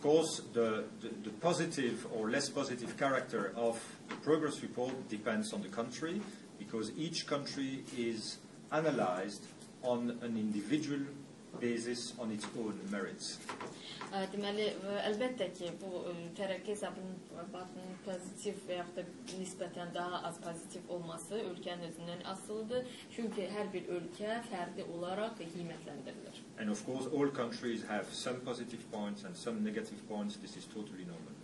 course, the positive or less positive character of the progress report depends on the country, because each country is analyzed on an individual basis on its own merits. Deməli, əlbəttə ki, bu tərəqqi hesabının pozitiv və yaxud da nisbətən daha az pozitiv olması ölkənin özündən asılıdır. Çünki hər bir ölkə fərdi olaraq qiymətləndirilir. And of course, all countries have some positive points and some negative points. This is totally normal.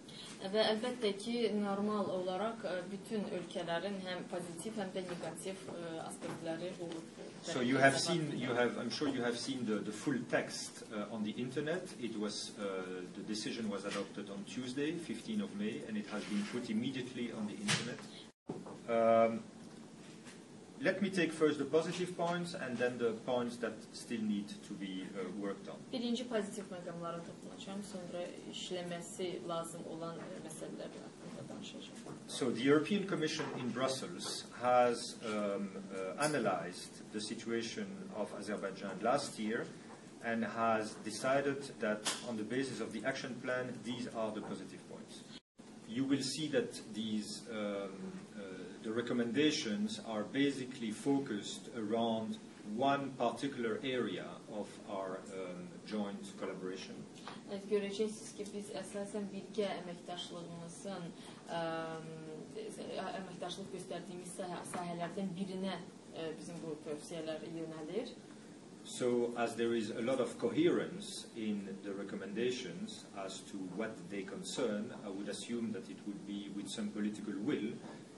Və əlbəttə ki, normal olaraq bütün ölkələrin həm pozitiv, həm də negativ aspektləri olur. So you have seen, I'm sure you have seen the full text on the internet. It was, the decision was adopted on Tuesday, 15th of May, and it has been put immediately on the internet. Let me take first the positive points and then the points that still need to be worked on. Birinci pozitiv məqamlara toxunacağam, sonra işləməsi lazım olan məsələlər haqqında danışacağam. So the European Commission in Brussels has analyzed the situation of Azerbaijan last year and has decided that on the basis of the action plan, these are the positive points. You will see that these the recommendations are basically focused around one particular area of our joint collaboration. Görəcəksiniz ki, biz əsasən birgə əməkdaşlığımızın əməkdaşlıq göstərdiyimiz sahələrdən birinə bizim bu tövsiyələr yönəlir. So, as there is a lot of coherence in the recommendations as to what they concern, I would assume that it would be, with some political will,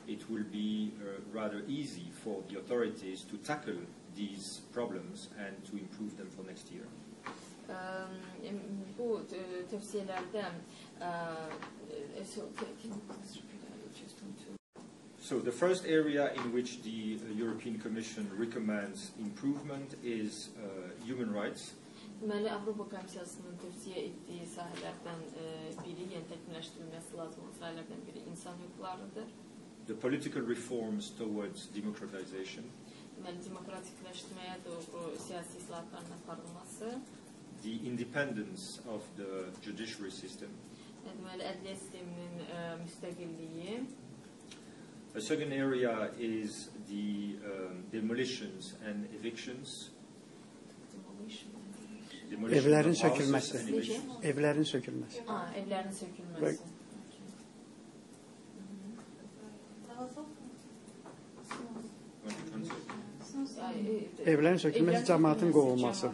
it will be rather easy for the authorities to tackle these problems and to improve them for next year. Bu tövsiyələrdə So the first area in which the European Commission recommends improvement is human rights. Deməli, Avropa Komissiyasının tövsiyə etdiyi sahələrdən biri, yəni təkmilləşdirilməsi lazım olan sahələrdən biri insan hüquqlarıdır. The political reforms towards democratization. Deməli, demokratikləşməyə doğru siyasi islahatların aparılması. The independence of the judiciary system. Deməli, ədliyyə sisteminin müstəqilliyi. A second area is the demolitions and evictions. Evlərin sökülməsi. Evlərin sökülməsi. Evlərin sökülməsi. Evlərin sökülməsi, cəmaətin qovulması.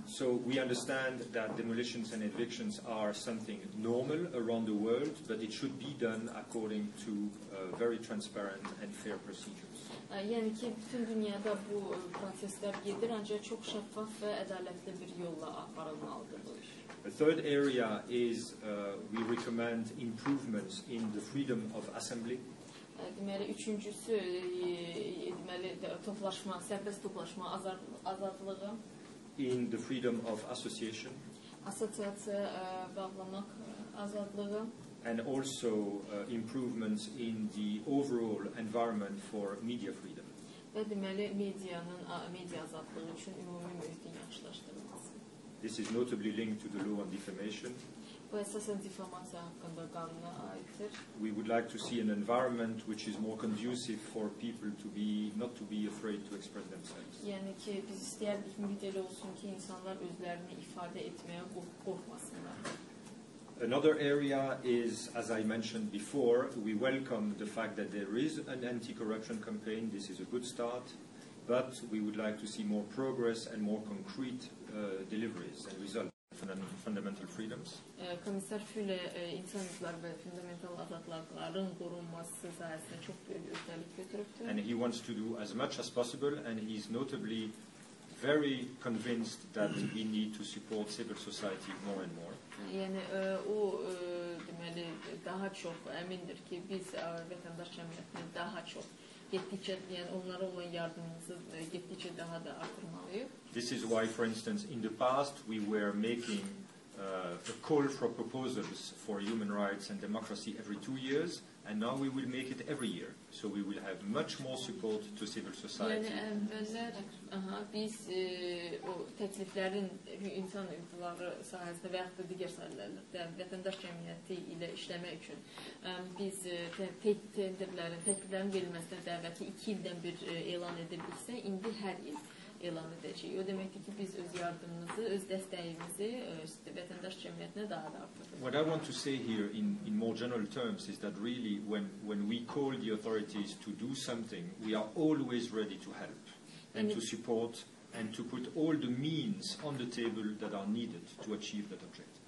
So we understand that demolitions and evictions are something normal around the world, but it should be done according to very transparent and fair procedures. Yəni ki, bütün dünyada bu proseslər gedir, ancaq çox şəffaf və ədalətli bir yolla aparılmalıdır bu iş. A third area is we recommend improvements in the freedom of assembly. Deməli, üçüncüsü, deməli, toplaşma, sərbəst toplaşma azadlığı. In the freedom of association. Asosiasiya bağlamaq azadlığı. And also improvements in the overall environment for media freedom. Və deməli, media azadlığı üçün ümumi mühitin yaxşılaşdırılması. This is notably linked to the law on defamation. Bu əsasən difamasiya haqqında qanuna aiddir. We would like to see an environment which is more conducive for people to be not to be afraid to express themselves. Yəni ki, biz istəyərdik mühit elə olsun ki, insanlar özlərini ifadə etməyə qorxmasınlar. Another area is, as I mentioned before, we welcome the fact that there is an anti-corruption campaign. This is a good start, but we would like to see more progress and more concrete deliveries and results. Fundamental freedoms. Komissar Füle insan hüquqları və fundamental azadlıqların qorunması sahəsində çox böyük öhdəlik götürübdür. And he wants to do as much as possible, and he's notably very convinced that we need to support civil society more and more. Yəni o deməli daha çox əmindir ki, biz vətəndaş cəmiyyətini daha çox getdikcə, yəni onlara olan yardımımızı getdikcə daha da artırmalıyıq. This is why, for instance, in the past we were making a call for proposals for human rights and democracy every 2 years, and now we will make it every year. So we will have much more support to civil society. Yəni əvvəllər biz o təkliflərin insan hüquqları sahəsində və yaxud da digər sahələrdə birlikdə vətəndaş cəmiyyəti ilə işləmək üçün biz təkliflərin verilməsinə dəvəti 2 ildən bir elan edildiksə, indi hər il elan edəcəyik. O deməkdir ki, biz öz yardımımızı, öz dəstəyimizi vətəndaş cəmiyyətinə daha da artırırıq. What I want to say here in more general terms is that really when we call the authorities to do something, we are always ready to help and to support and to put all the means on the table that are needed to achieve that objective.